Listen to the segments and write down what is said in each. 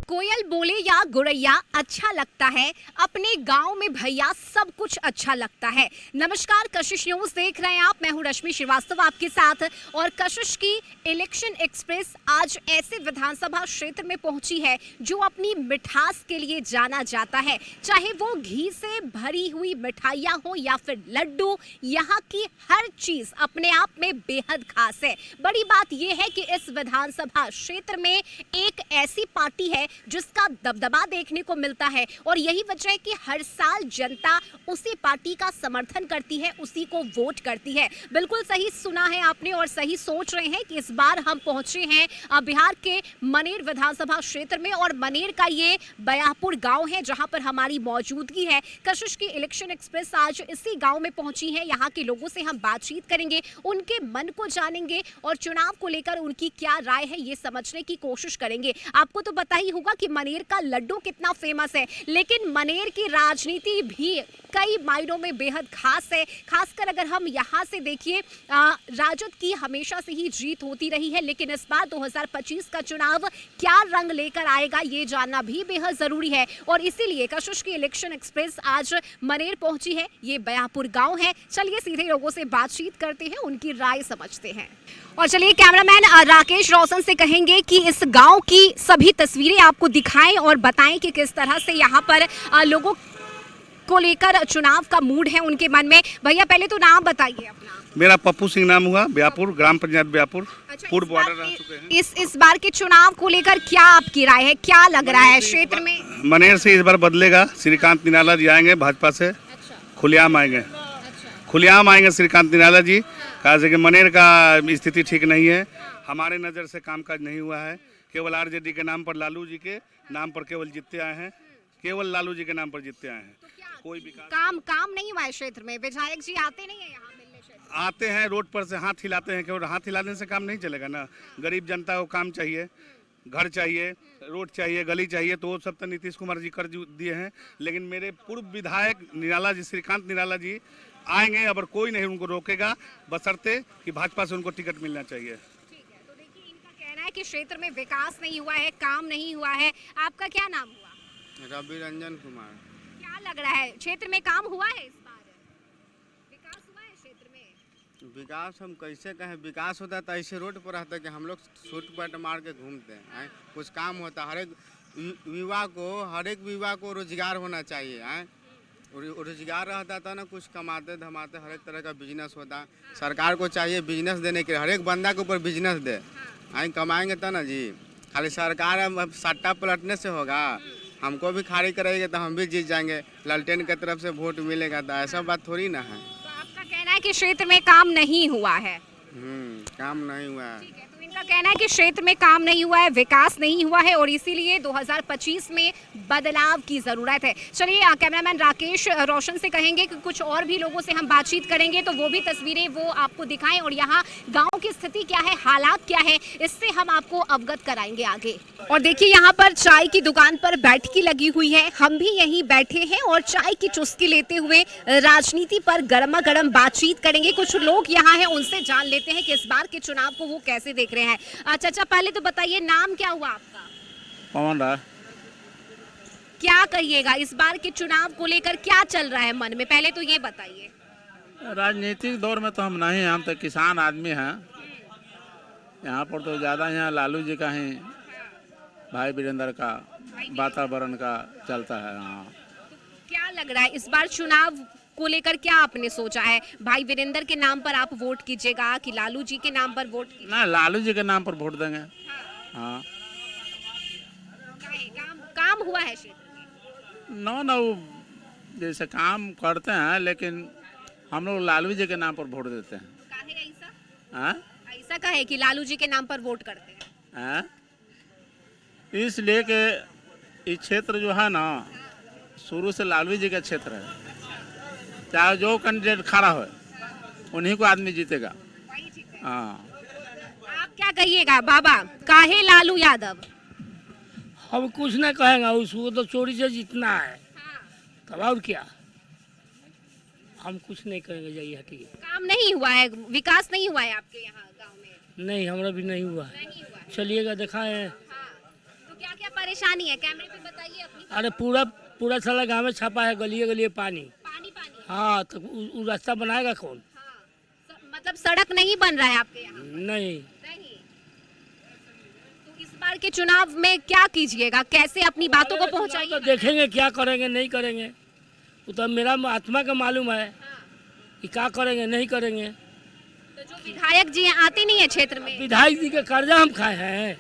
कोयल बोले या गुरैया अच्छा लगता है, अपने गांव में भैया सब कुछ अच्छा लगता है। नमस्कार, कशिश न्यूज देख रहे हैं आप। मैं हूं रश्मि श्रीवास्तव आपके साथ। और कशिश की इलेक्शन एक्सप्रेस आज ऐसे विधानसभा क्षेत्र में पहुंची है जो अपनी मिठास के लिए जाना जाता है। चाहे वो घी से भरी हुई मिठाइयां हो या फिर लड्डू, यहाँ की हर चीज अपने आप में बेहद खास है। बड़ी बात यह है कि इस विधानसभा क्षेत्र में एक ऐसी पार्टी है जिसका दबदबा देखने को मिलता है और यही वजह है कि हर साल जनता उसी पार्टी का समर्थन करती है, उसी को वोट करती है। बिल्कुल सही सुना है आपने और सही सोच रहे हैं कि इस बार हम पहुंचे हैं बिहार के मनेर विधानसभा क्षेत्र में और मनेर का ये बयाहपुर गांव है जहां पर हमारी मौजूदगी है। कशिश की इलेक्शन एक्सप्रेस आज इसी गांव में पहुंची है। यहाँ के लोगों से हम बातचीत करेंगे, उनके मन को जानेंगे और चुनाव को लेकर उनकी क्या राय है ये समझने की कोशिश करेंगे। आपको तो पता ही होगा कि मनेर का लड्डू कितना फेमस है, लेकिन मनेर की राजनीति भी कई मायनों में बेहद खास है। खासकर अगर हम यहाँ से देखिए, राजद की हमेशा से ही जीत होती रही है, लेकिन इस बार 2025 का चुनाव क्या रंग लेकर आएगा ये जानना भी बेहद जरूरी है। और इसीलिए कशिश की इलेक्शन एक्सप्रेस आज मनेर पहुंची है। ये बयाहपुर गांव है। चलिए सीधे लोगों से बातचीत करते हैं, उनकी राय समझते हैं। और चलिए कैमरामैन राकेश रोशन से कहेंगे कि इस गांव की सभी तस्वीरें आपको दिखाएं और बताएं कि किस तरह से यहाँ पर लोगों को लेकर चुनाव का मूड है उनके मन में। भैया पहले तो नाम बताइए अपना। मेरा पप्पू सिंह नाम हुआ, ब्याहपुर, ग्राम पंचायत ब्याहपुर। अच्छा, पूर्व बॉर्डर रह चुके हैं। इस बार के चुनाव को लेकर क्या आपकी राय है, क्या लग रहा है क्षेत्र में? मनेर से इस बार बदलेगा। श्रीकांत निराला जी आएंगे भाजपा से। अच्छा। खुलेआम आएंगे। खुलेआम आएंगे श्रीकांत निराला जी। खास कि मनेर का स्थिति ठीक नहीं है। हमारे नज़र से कामकाज नहीं हुआ है। केवल आरजेडी के नाम पर, लालू जी के नाम पर केवल जीतते आए हैं। केवल लालू जी के नाम पर जीतते आए हैं। कोई विकास काम नहीं हुआ है क्षेत्र में। विधायक जी आते नहीं है यहाँ मिलने क्षेत्र? आते हैं, रोड पर से हाथ हिलाते हैं। केवल हाथ हिलाने से काम नहीं चलेगा ना। गरीब जनता को काम चाहिए, घर चाहिए, रोड चाहिए, गली चाहिए, तो वो सब तो नीतीश कुमार जी कर दिए हैं। लेकिन मेरे पूर्व विधायक निराला जी, श्रीकांत निराला जी आएंगे। अगर कोई नहीं उनको रोकेगा, बशर्ते कि भाजपा से उनको टिकट मिलना चाहिए। ठीक है, तो देखिए इनका कहना है कि क्षेत्र में विकास नहीं हुआ है, काम नहीं हुआ है। आपका क्या नाम हुआ? रवि रंजन कुमार। क्या लग रहा है, क्षेत्र में काम हुआ है इस बार? विकास हुआ है क्षेत्र में? विकास हम कैसे कहें? विकास होता तो ऐसे रोड पर रहता कि हम लोग सूट पैट मार के घूमते हैं। कुछ काम होता, हर एक युवा को रोजगार होना चाहिए। रोजगार रहता था ना, कुछ कमाते धमाते, हर एक तरह का बिजनेस होता। सरकार को चाहिए बिजनेस देने के लिए, हर एक बंदा के ऊपर बिजनेस दे। कमाएंगे तो ना जी। खाली सरकार अब सट्टा पलटने से होगा? हमको भी खाली करेंगे तो हम भी जीत जाएंगे, लालटेन की तरफ से वोट मिलेगा, तो ऐसा बात थोड़ी ना है। तो आपका कहना है कि क्षेत्र में काम नहीं हुआ है? काम नहीं हुआ है। ठीक है, तो इनका कहना है कि क्षेत्र में काम नहीं हुआ है, विकास नहीं हुआ है और इसीलिए 2025 में बदलाव की जरूरत है। चलिए कैमरामैन राकेश रोशन से कहेंगे कि कुछ और भी लोगों से हम बातचीत करेंगे तो वो भी तस्वीरें वो आपको दिखाएं और यहाँ गांव की स्थिति क्या है, हालात क्या है, इससे हम आपको अवगत कराएंगे आगे। और देखिए यहाँ पर चाय की दुकान पर बैठकी लगी हुई है। हम भी यहीं बैठे हैं और चाय की चुस्की लेते हुए राजनीति पर गर्मा गर्म बातचीत करेंगे। कुछ लोग यहाँ हैं, उनसे जान लेते हैं कि इस बार के चुनाव को वो कैसे देख रहे हैं। अच्छा, पहले तो बताइए नाम क्या हुआ आपका? पवन राय। क्या कहिएगा, इस बार के चुनाव को लेकर क्या चल रहा है मन में, पहले तो ये बताइए। राजनीतिक दौर में तो हम नहीं हैं, हम तो किसान आदमी हैं। यहाँ पर तो ज़्यादा यहाँ लालू जी का ही, भाई वीरेंद्र का वातावरण का चलता है। हाँ, तो क्या लग रहा है इस बार चुनाव को लेकर क्या आपने सोचा है? भाई वीरेंद्र के नाम पर आप वोट कीजिएगा कि लालू जी के नाम पर वोट कीजिएगा? ना, लालू जी के नाम पर वोट देंगे। हाँ। काम हुआ है क्षेत्र में? ना वो जैसे काम करते हैं, लेकिन हम लोग लालू जी के नाम पर वोट देते हैं। काहे ऐसा? हाँ, ऐसा काहे कि लालू जी के नाम पर वोट करते हैं? हाँ, इसलिए कि ये क्षेत्र जो है ना, शुरू से लालू जी का क्षेत्र है। चाहे जो कैंडिडेट खड़ा हो, उन्हीं को आदमी जीतेगा। हाँ। आप क्या कहिएगा बाबा, काहे लालू यादव? हम कुछ नहीं कहेंगे, उसको तो चोरी से जीतना है। तब और क्या, हम कुछ नहीं कहेंगे। जाइए हटिए। काम नहीं हुआ है, विकास नहीं हुआ है आपके यहाँ गांव में? नहीं, हमारा भी नहीं हुआ है। नहीं हुआ है। चलिएगा दिखाएं। हाँ। तो क्या क्या परेशानी है? कैमरे पे बताइए अपनी। अरे पूरा पूरा साला गाँव में छापा है, गलिए गलिए पानी। पानी पानी। हाँ तो वो रास्ता बनाएगा कौन? हाँ। मतलब सड़क नहीं बन रहा है आपके यहाँ? नहीं। नहीं। तो इस बार के चुनाव में क्या कीजिएगा? कैसे अपनी बातों को तो पहुँचाइएगा? देखेंगे क्या करेंगे नहीं करेंगे, वो तो मेरा आत्मा का मालूम है कि क्या करेंगे नहीं करेंगे। तो जो विधायक जी हैं आते नहीं है क्षेत्र में? विधायक जी के कर्जा हम खाए हैं,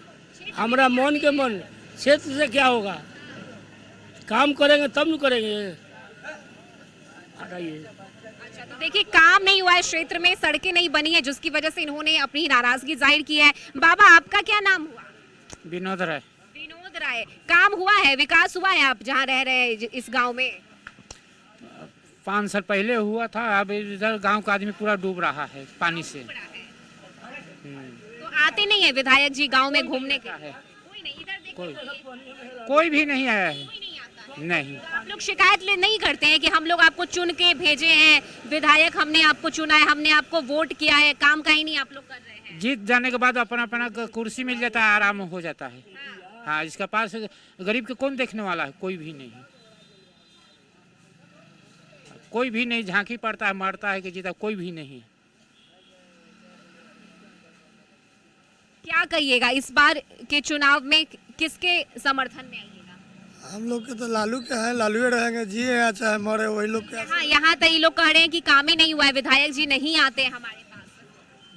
हमारा मन के मन, क्षेत्र से क्या होगा? काम करेंगे तब न करेंगे। हटाइए। अच्छा, तो देखिए काम नहीं हुआ है क्षेत्र में, सड़कें नहीं बनी है, जिसकी वजह से इन्होंने अपनी नाराजगी जाहिर की है। बाबा आपका क्या नाम हुआ? विनोद राय। विनोद राय। काम हुआ है, विकास हुआ है आप जहाँ रह रहे हैं इस गांव में? 5 साल पहले हुआ था, अब इधर गांव का आदमी पूरा डूब रहा है पानी से। तो आते नहीं है विधायक जी गांव में घूमने के? कोई नहीं, इधर देखिए कोई भी नहीं आया है। कोई नहीं आता। नहीं, तो आप लोग शिकायत नहीं करते हैं कि हम लोग आपको चुन के भेजे हैं, विधायक हमने आपको चुना है, हमने आपको वोट किया है, काम कहीं नहीं आप लोग कर रहे हैं? जीत जाने के बाद अपना अपना कुर्सी मिल जाता है, आराम हो जाता है। हाँ, इसके पास गरीब के कौन देखने वाला है? कोई भी नहीं, कोई भी नहीं। झांकी पड़ता है, मरता है कि जीता, कोई भी नहीं। क्या कहिएगा इस बार के चुनाव में किसके समर्थन में आइएगा? हम लोग के तो लालू के हैं, लालू रहेंगे, जी है चाहे मरे वही लोग के। हाँ, यहाँ तो ये लोग कह रहे हैं कि काम ही नहीं हुआ है, विधायक जी नहीं आते हैं हमारे पास।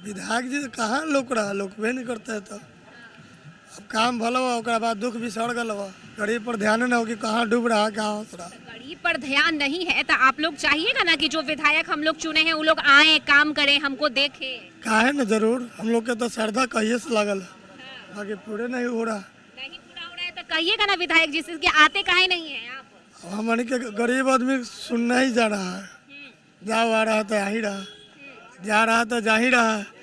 विधायक जी कहाँ लोक रहा, लोकबे नहीं करते है। तो अब काम भलो हुआ, ओकरा बाद दुख भी सड़ गल हुआ, गरीब पर ध्यान न हो कि कहाँ डूब रहा कहाँ हंस रहा। गरीब पर ध्यान नहीं है तो आप लोग चाहिएगा ना कि जो विधायक हम लोग चुने हैं वो लोग आए, काम करें, हमको देखें। काहे न जरूर, हम लोग के तो श्रद्धा कहिए से लगल है, बाकी पूरे नहीं हो रहा। नहीं पूरा हो रहा है तो कहिएगा ना विधायक जी से कि आते काहे नहीं है आप? अब हमारे के गरीब आदमी सुनना ही जा रहा है, जाओ आ रहा तो आ ही रहा, जा रहा तो जा ही रहा है।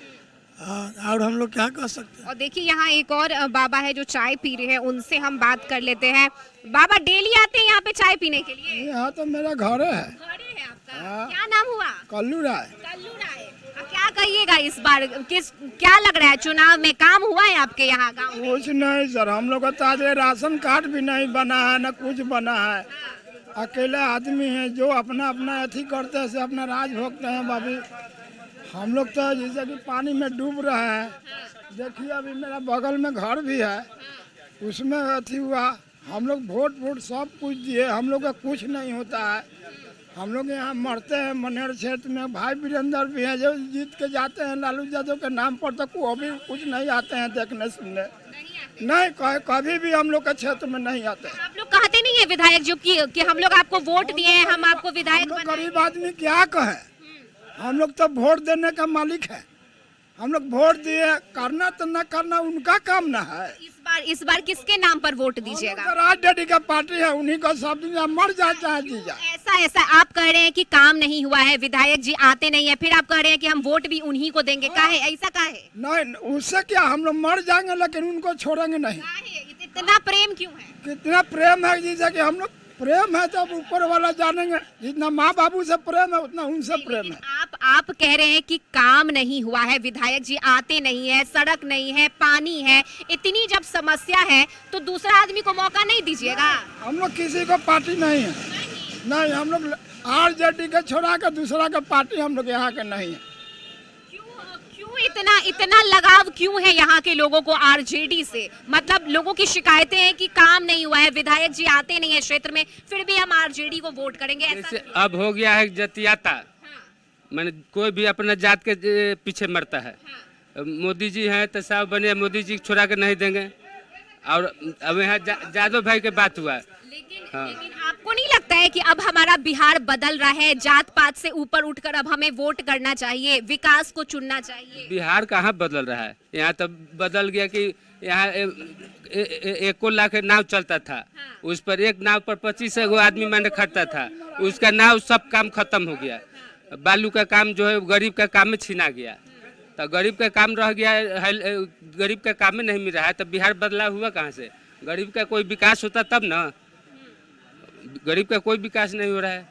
और हम लोग क्या कर सकते हैं। और देखिए यहाँ एक और बाबा है जो चाय पी रहे हैं, उनसे हम बात कर लेते हैं। बाबा डेली आते हैं यहाँ पे चाय पीने के लिए? यहाँ तो मेरा घर है। घरे है आपका? क्या नाम हुआ? कल्लू राय। कल्लू राय। अब क्या कहिएगा इस बार क्या लग रहा है चुनाव में काम हुआ है आपके यहाँ गाँव में? कुछ नहीं सर, हम लोग का ताजे राशन कार्ड भी नहीं बना है, न कुछ बना है। अकेले आदमी है जो अपना अपना अथी करते हैं, से अपना राज भोगते हैं। बाबी हम लोग तो जैसे कि पानी में डूब रहे हैं। देखिए अभी मेरा बगल में घर भी है, उसमें अथी हुआ। हम लोग वोट सब कुछ दिए, हम लोग का कुछ नहीं होता है। हम लोग यहाँ मरते हैं। मनेर क्षेत्र में भाई वीरेंद्र भी हैं जो जीत के जाते हैं लालू यादव के नाम पर, तो वो भी कुछ नहीं आते हैं देखने सुनने। नहीं, कभी भी हम लोग के क्षेत्र में नहीं आते। आप लोग कहते नहीं है विधायक जो कि हम लोग आपको वोट दिए हैं, हम आपको विधायक हम लोग बनाए। गरीब आदमी क्या कहे, हम लोग तो वोट देने का मालिक है। हम लोग वोट दिए, करना तो न करना उनका काम ना है। इस बार किसके नाम पर वोट दीजिएगा? राजनीति का पार्टी है, उन्हीं को सब दुनिया मर जाए चाहे जी जाए। ऐसा आप कह रहे हैं कि काम नहीं हुआ है, विधायक जी आते नहीं है, फिर आप कह रहे हैं कि हम वोट भी उन्हीं को देंगे। काहे ऐसा काहे? नहीं, उससे क्या, हम लोग मर जाएंगे लेकिन उनको छोड़ेंगे नहीं। इतना प्रेम क्यों है? कितना प्रेम है, जैसे कि हम लोग प्रेम है तो अब ऊपर वाला जानेंगे। जितना माँ बाबू से प्रेम है उतना उनसे प्रेम है। आप कह रहे हैं कि काम नहीं हुआ है, विधायक जी आते नहीं है, सड़क नहीं है, पानी है, इतनी जब समस्या है तो दूसरा आदमी को मौका नहीं दीजिएगा? हम लोग किसी को पार्टी नहीं है, नहीं हम लोग आरजेडी के छोड़ा के दूसरा का पार्टी हम लोग यहाँ के नहीं है। क्यों इतना लगाव क्यों है यहाँ के लोगों को आरजेडी से? मतलब लोगों की शिकायतें हैं कि काम नहीं हुआ है, विधायक जी आते नहीं है क्षेत्र में, फिर भी हम आरजेडी को वोट करेंगे, ऐसा? जैसे अब हो गया है जतियाता, मैंने कोई भी अपना जात के पीछे मरता है। मोदी जी हैं तो साहब बने, मोदी जी छोड़ा के नहीं देंगे। और अब यहाँ जादव भाई के बात हुआ है। लेकिन आपको नहीं लगता है कि अब हमारा बिहार बदल रहा है, जात पात से ऊपर उठकर अब हमें वोट करना चाहिए, विकास को चुनना चाहिए? बिहार कहाँ बदल रहा है, यहाँ तो बदल गया कि यहाँ 1 लाख नाव चलता था, उस पर एक नाव पर 25 आदमी मैंने खटता था, उसका नाव सब काम खत्म हो गया। बालू का काम जो है गरीब का काम में छीना गया, तो गरीब का काम रह गया है, गरीब का काम में नहीं मिल रहा है, तो बिहार बदला हुआ कहाँ से? गरीब का कोई विकास होता तब ना, गरीब का कोई विकास नहीं हो रहा है।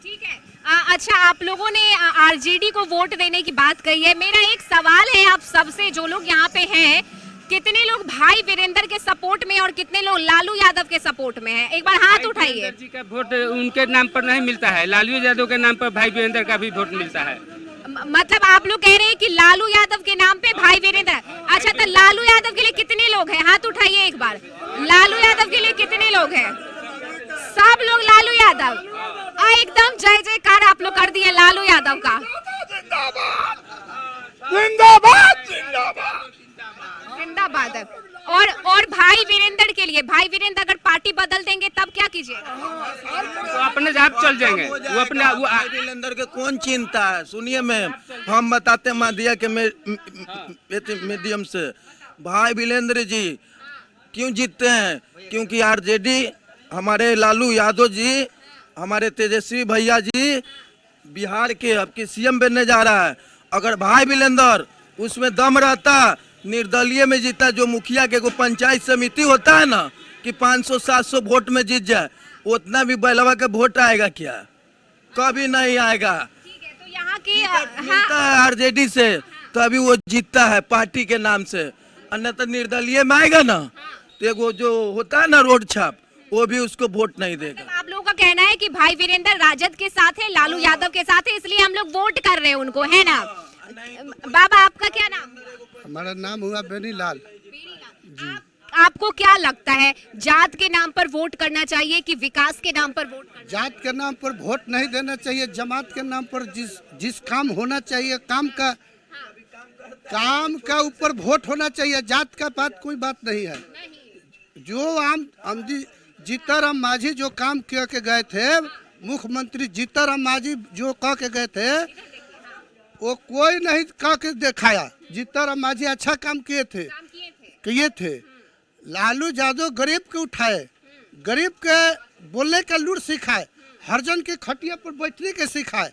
ठीक है। अच्छा, आप लोगों ने आरजेडी को वोट देने की बात कही है, मेरा एक सवाल है आप सबसे, जो लोग यहाँ पे हैं, कितने लोग भाई वीरेंद्र के सपोर्ट में और कितने लोग लालू यादव के सपोर्ट में हैं? एक बार हाथ उठाइए। वीरेंद्र जी का वोट उनके नाम पर नहीं मिलता है, लालू यादव के नाम पर भाई वीरेंद्र का भी वोट मिलता है। मतलब आप लोग कह रहे हैं कि लालू यादव के नाम पे भाई वीरेंद्र। अच्छा, तो लालू यादव के लिए कितने लोग हैं? हाथ उठाइए एक बार। लालू यादव के लिए कितने लोग हैं? सब लोग लालू यादव। एकदम जय जयकार आप लोग कर दिए लालू यादव का। जिंदाबाद जिंदाबाद। जिंदाबाद। और भाई वीरेंद्र के लिए, भाई वीरेंद्र अगर पार्टी बदल देंगे तब क्या कीजिएगा? वो अपने आप चल जाएंगे, वो अपने भाई वीरेंद्र के कौन चिंता है? सुनिए मैम, हम बताते हैं मादिया के मीडियम से। भाई वीरेंद्र जी क्यों जीतते हैं? क्योंकि आरजेडी, हमारे लालू यादव जी, हमारे तेजस्वी भैया जी बिहार के अब की सीएम बनने जा रहा है। अगर भाई वीरेंद्र उसमें दम रहता, निर्दलीय में जीता, जो मुखिया के को पंचायत समिति होता है ना कि 500-700 वोट में जीत जाए, उतना भी बैलवा का वोट आएगा क्या? कभी नहीं आएगा। ठीक है, तो यहाँ की मिलता है आरजेडी से तभी वो जीतता है पार्टी के नाम से, अन्यथा निर्दलीय में आएगा ना तो वो जो होता है ना रोड छाप, वो भी उसको वोट नहीं देगा। आप लोगों का कहना है कि भाई वीरेंद्र राजद के साथ है, लालू यादव के साथ है, इसलिए हम लोग वोट कर रहे हैं उनको, है ना? बाबा आपका क्या नाम? हमारा नाम हुआ बेनीलाल। आपको क्या लगता है, जात के नाम पर वोट करना चाहिए कि विकास के नाम पर वोट करना? जात के नाम पर वोट नहीं देना चाहिए, जमात के नाम पर जिस काम होना चाहिए काम का ऊपर वोट होना चाहिए। जात का बात कोई बात नहीं है। जो हम जीतनराम मांझी जो काम किया के गए थे, मुख्यमंत्री जीतनराम मांझी जो कह के गए थे, वो कोई नहीं कह के दिखाया। जीतनराम मांझी अच्छा काम किए थे। लालू यादव गरीब के उठाए, गरीब के बोलने का लूट सिखाए, हरजन के खटिया पर बैठने के सिखाए,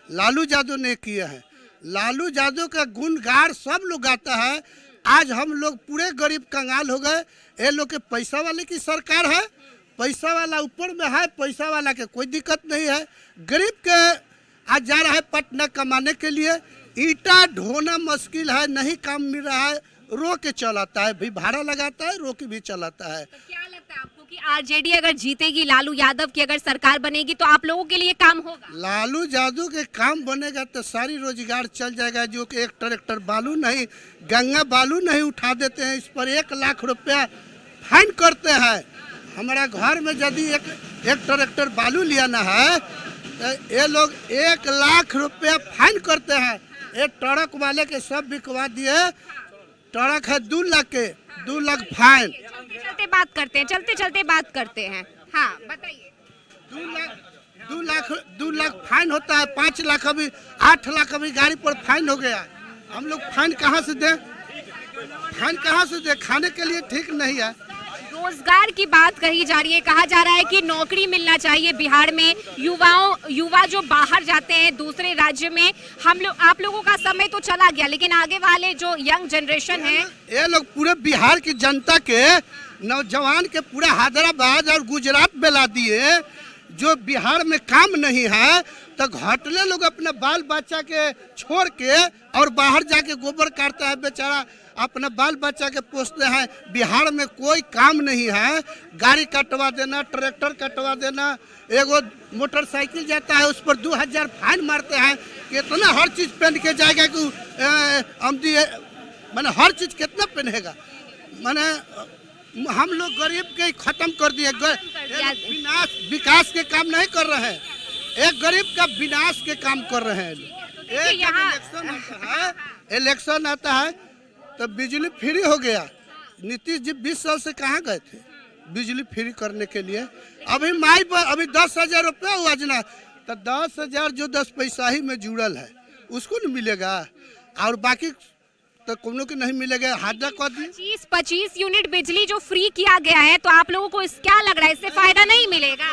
लालू यादव ने किए हैं। लालू यादव का गुणगान सब लोग गाता है। आज हम लोग पूरे गरीब कंगाल हो गए। ये लोग के पैसा वाले की सरकार है, पैसा वाला ऊपर में है, पैसा वाला के कोई दिक्कत नहीं है। गरीब के आज जा रहा है पटना कमाने के लिए, ईटा ढोना मुश्किल है, नहीं काम मिल रहा है, रो के चलाता है, भी भाड़ा लगाता है, रो के भी चलाता है। तो क्या लगता है आपको कि आरजेडी अगर जीतेगी, लालू यादव की अगर सरकार बनेगी तो आप लोगों के लिए काम होगा? लालू यादव के काम बनेगा तो सारी रोजगार चल जाएगा। जो कि एक ट्रैक्टर बालू नहीं, गंगा बालू नहीं उठा देते हैं, इस पर 1 लाख रुपया फाइन करते हैं। हमारा घर में यदि एक ट्रैक्टर बालू लियाना है तो ये लोग 1 लाख रुपया फाइन करते हैं। एक ट्रक वाले के सब बिकवा दिए, ट्रक है 2 लाख के, 2 लाख फाइन। चलते चलते बात करते हैं। हाँ बताइए। 2 लाख फाइन होता है, 5 लाख अभी, 8 लाख अभी गाड़ी पर फाइन हो गया। हम लोग फाइन कहाँ से दें? खाने के लिए ठीक नहीं है। रोजगार की बात कही जा रही है, कहा जा रहा है कि नौकरी मिलना चाहिए बिहार में। युवा जो बाहर जाते हैं दूसरे राज्य में, आप लोगों का समय तो चला गया, लेकिन आगे वाले जो यंग जनरेशन है, ये लोग पूरे बिहार की जनता के नौजवान के पूरा हैदराबाद और गुजरात में ला दिए। जो बिहार में काम नहीं है तो घटले लोग अपने बाल बच्चा के छोड़ के और बाहर जाके गोबर काटता है बेचारा, अपना बाल बच्चा के पोसते हैं। बिहार में कोई काम नहीं है। गाड़ी कटवा देना, ट्रैक्टर कटवा देना, एगो मोटरसाइकिल जाता है उस पर 2000 फाइन मारते हैं। कितना हर चीज़ पहन के जाएगा कि मैंने हर चीज़ कितना पहनेगा? मैंने हम लोग गरीब के खत्म कर दिए। विकास के काम नहीं कर रहे हैं, एक गरीब का विनाश के काम कर रहे हैं। इलेक्शन आता है तो बिजली फ्री हो गया। नीतीश जी 20 साल से कहाँ गए थे बिजली फ्री करने के लिए? अभी अभी 10,000 रुपया हुआ जना, तो 10,000 जो 10 पैसा ही में जुड़ल है उसको नहीं मिलेगा, और बाकी तो कोनो के नहीं मिलेगा। हादा कर दी 25 यूनिट बिजली जो फ्री किया गया है, तो आप लोगों को क्या लग रहा है, इससे फायदा नहीं मिलेगा?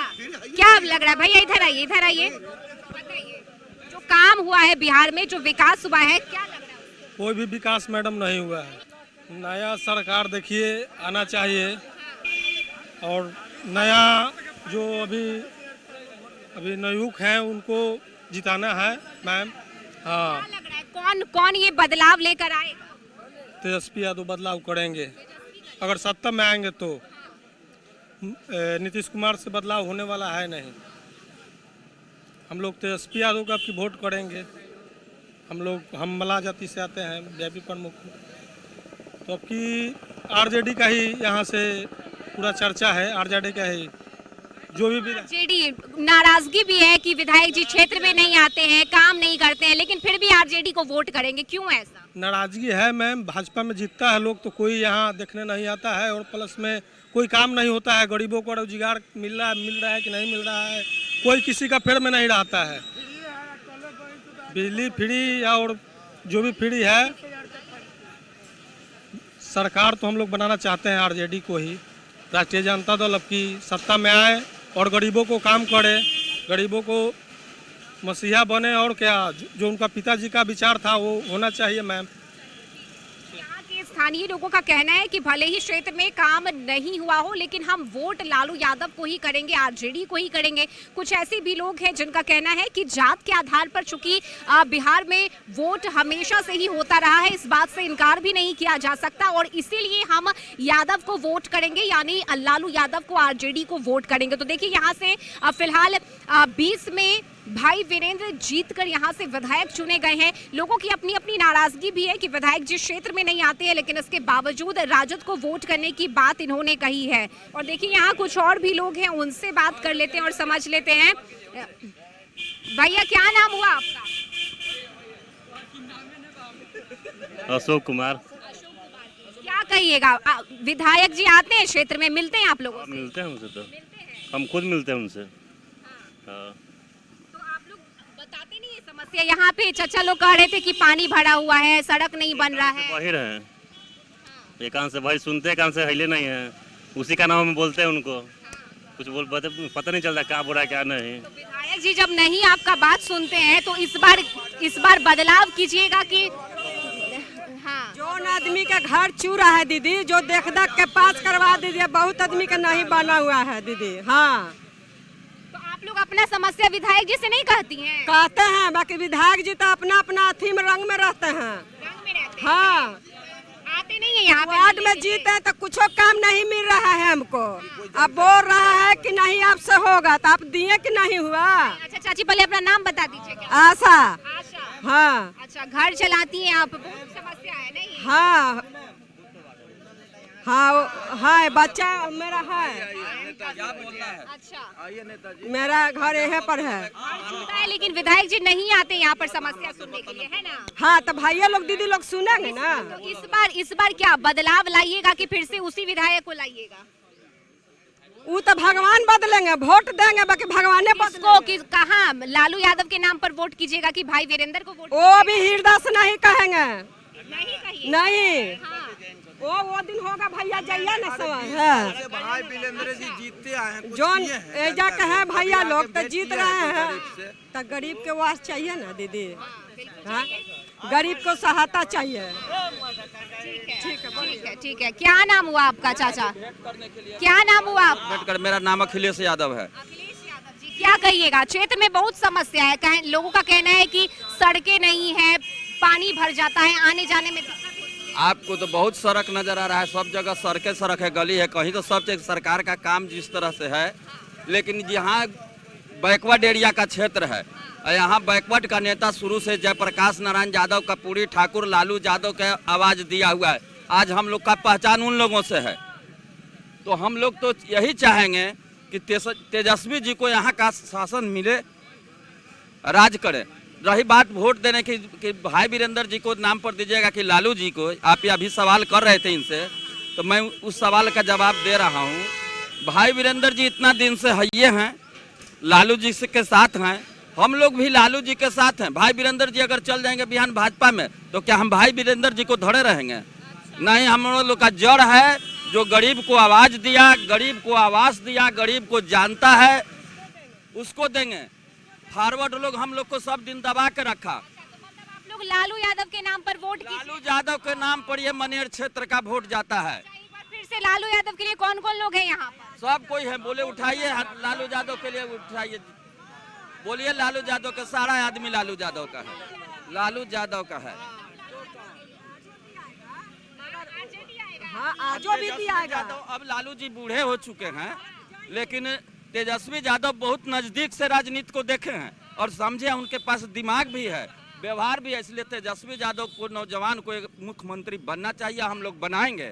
क्या लग रहा है भैया? इधर आइए बताइए, जो काम हुआ है बिहार में, जो विकास हुआ है, क्या लग रहा है? कोई भी विकास मैडम नहीं हुआ है। नया सरकार देखिए आना चाहिए, और नया जो अभी नयुक हैं उनको जिताना है मैम। हाँ, क्या लग रहा है कौन ये बदलाव लेकर आएगा? तेजस्वी यादव बदलाव करेंगे। अगर सत्ता में आएंगे तो नीतीश कुमार से बदलाव होने वाला है नहीं। हम लोग तेजस्वी यादव का आपकी वोट करेंगे। हम मल्लाह जाति से आते हैं, वीआईपी प्रमुख। तो अब की आरजेडी का ही यहाँ से पूरा चर्चा है, आरजेडी का ही जो भी आरजेडी नाराजगी भी है कि विधायक जी क्षेत्र में नहीं आते हैं, काम नहीं करते हैं, लेकिन फिर भी आरजेडी को वोट करेंगे, क्यों ऐसा? नाराजगी है मैम, भाजपा में जीतता है लोग तो कोई यहाँ देखने नहीं आता है, और प्लस में कोई काम नहीं होता है। गरीबों को रोजगार मिल रहा है कि नहीं मिल रहा है, कोई किसी का फेर में नहीं रहता है। बिजली फ्री और जो भी फ्री है, सरकार तो हम लोग बनाना चाहते हैं आरजेडी को ही। राष्ट्रीय जनता दल अब की सत्ता में आए और गरीबों को काम करे, गरीबों को मसीहा बने, और क्या जो उनका पिताजी का विचार था वो होना चाहिए मैम। यहाँ के स्थानीय लोगों का कहना है कि भले ही क्षेत्र में काम नहीं हुआ हो, लेकिन हम वोट लालू यादव को ही करेंगे, आरजेडी को ही करेंगे। कुछ ऐसे भी लोग हैं जिनका कहना है कि जात के आधार पर चूंकि बिहार में वोट हमेशा से ही होता रहा है, इस बात से इनकार भी नहीं किया जा सकता, और इसीलिए हम यादव को वोट करेंगे, यानी लालू यादव को, आरजेडी को वोट करेंगे। तो देखिए यहाँ से फिलहाल 20 में भाई वीरेंद्र जीतकर यहाँ से विधायक चुने गए हैं। लोगों की अपनी अपनी नाराजगी भी है कि विधायक जिस क्षेत्र में नहीं आते हैं, लेकिन इसके बावजूद राजद को वोट करने की बात इन्होंने कही है। और देखिए यहाँ कुछ और भी लोग हैं, उनसे बात कर लेते हैं और समझ लेते हैं। भैया क्या नाम हुआ आपका? अशोक कुमार। क्या कहिएगा, विधायक जी आते हैं क्षेत्र में, मिलते हैं आप लोगों से? मिलते हैं उनसे, तो हम खुद मिलते हैं उनसे। हाँ। बताते नहीं है समस्या। यहाँ पे चाचा लोग कह रहे थे कि पानी भरा हुआ है, सड़क नहीं बन रहा है। बाहर है, एक कान से भाई सुनते हैं, कान से हिले नहीं है, उसी का नाम हम बोलते हैं उनको। कुछ पता नहीं चलता क्या बुरा क्या नहीं। तो विधायक जी जब नहीं आपका बात सुनते हैं तो इस बार बदलाव कीजिएगा कि हाँ। जो आदमी का घर चूरा है दीदी, जो देख देख के पास करवा दीजिए, बहुत आदमी का नहीं बना हुआ है दीदी। हाँ, आप लोग अपना समस्या विधायक जी से नहीं कहती हैं? कहते हैं, बाकी विधायक जी तो अपना अपना अथी में रंग में रहते हैं। रंग में रहते हैं? हाँ, आते नहीं है यहाँ पे। वार्ड में जीते तो कुछ काम नहीं मिल रहा है हमको। अब बोल रहा है कि नहीं आपसे होगा, तो आप दिए कि नहीं हुआ। अच्छा चाची, पहले अपना नाम बता दीजिए। आशा। आशा। हाँ। अच्छा, घर चलाती हैं आप, बहुत समस्या है नहीं? हाँ हाँ हाँ, बच्चा मेरा है। अच्छा, मेरा घर यहाँ पर है। लेकिन विधायक जी नहीं आते यहाँ पर समस्या सुनने के लिए, है ना? हाँ, तो भैया लोग दीदी लोग सुनेंगे ना। तो इस बार क्या बदलाव लाइएगा कि फिर से उसी विधायक को लाइएगा? वो तो भगवान बदलेंगे, वोट देंगे, बाकी भगवान को कहाँ लालू यादव के नाम पर वोट कीजिएगा कि भाई वीरेंद्र को वोट? वो भी हृदय से नहीं कहेंगे। नहीं। वो दिन होगा भैया, जाइए ना सब। भाई वीरेंद्र जी जीतते आए हैं, जोन एजा के है भैया लोग तो जीत रहे हैं, तो गरीब के वास चाहिए ना दीदी। हाँ, गरीब को सहायता चाहिए। ठीक है। क्या नाम हुआ आपका चाचा? क्या नाम हुआ आप? मेरा नाम अखिलेश यादव है। क्या कहिएगा, क्षेत्र में बहुत समस्या है, लोगों का कहना है कि सड़कें नहीं है, पानी भर जाता है, आने जाने में दिक्कत। आपको तो बहुत सड़क नजर आ रहा है, सब जगह सड़क है, गली है, कहीं तो सब चीज सरकार का काम जिस तरह से है, लेकिन यहाँ बैकवर्ड एरिया का क्षेत्र है। यहाँ बैकवर्ड का नेता शुरू से जयप्रकाश नारायण यादव, कर्पूरी ठाकुर, लालू यादव का आवाज दिया हुआ है। आज हम लोग का पहचान उन लोगों से है, तो हम लोग तो यही चाहेंगे कि तेजस्वी जी को यहाँ का शासन मिले, राज करे। रही बात वोट देने की कि भाई वीरेंद्र जी को नाम पर दीजिएगा कि लालू जी को, आप अभी सवाल कर रहे थे इनसे, तो मैं उस सवाल का जवाब दे रहा हूँ। भाई वीरेंद्र जी इतना दिन से हइये हैं, लालू जी के साथ हैं, हम लोग भी लालू जी के साथ हैं। भाई वीरेंद्र जी अगर चल जाएंगे बिहार भाजपा में, तो क्या हम भाई वीरेंद्र जी को धड़े रहेंगे? नहीं, हम लोग का जड़ है, जो गरीब को आवाज दिया, गरीब को आवास दिया, गरीब को जानता है, उसको देंगे। फॉरवर्ड लोग हम लोग को सब दिन दबा के रखा। आप लोग लालू यादव के नाम पर वोट कीजिए। लालू यादव के नाम पर ये मनेर क्षेत्र का वोट जाता है। एक बार फिर से लालू यादव के लिए कौन कौन लोग हैं यहाँ पर? सब कोई है, बोले उठाइए, लालू यादव के लिए उठाइए, बोलिए लालू यादव का। सारा आदमी लालू यादव का है, लालू यादव का है। हाँ आजो भी दियागा। अब लालू जी बूढ़े हो चुके हैं, लेकिन तेजस्वी यादव बहुत नजदीक से राजनीति को देखे हैं और समझे, उनके पास दिमाग भी है, व्यवहार भी है, इसलिए तेजस्वी यादव को, नौजवान को एक मुख्यमंत्री बनना चाहिए, हम लोग बनाएंगे।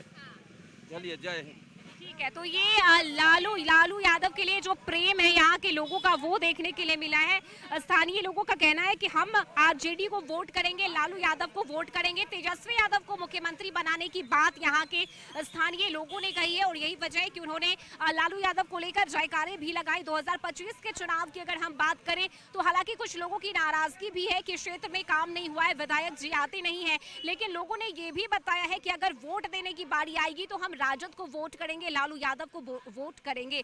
चलिए, जय हिंद। ठीक है, तो ये लालू यादव के लिए जो प्रेम है यहाँ के लोगों का वो देखने के लिए मिला है। स्थानीय लोगों का कहना है कि हम आरजेडी को वोट करेंगे, लालू यादव को वोट करेंगे, तेजस्वी यादव को मुख्यमंत्री बनाने की बात यहाँ के स्थानीय लोगों ने कही है और यही वजह है कि उन्होंने लालू यादव को लेकर जयकारे भी लगाए। 2025 के चुनाव की अगर हम बात करें तो हालांकि कुछ लोगों की नाराजगी भी है कि क्षेत्र में काम नहीं हुआ है, विधायक जी आते नहीं है, लेकिन लोगों ने ये भी बताया है कि अगर वोट देने की बारी आएगी तो हम राजद को वोट करेंगे, लालू यादव को वोट करेंगे।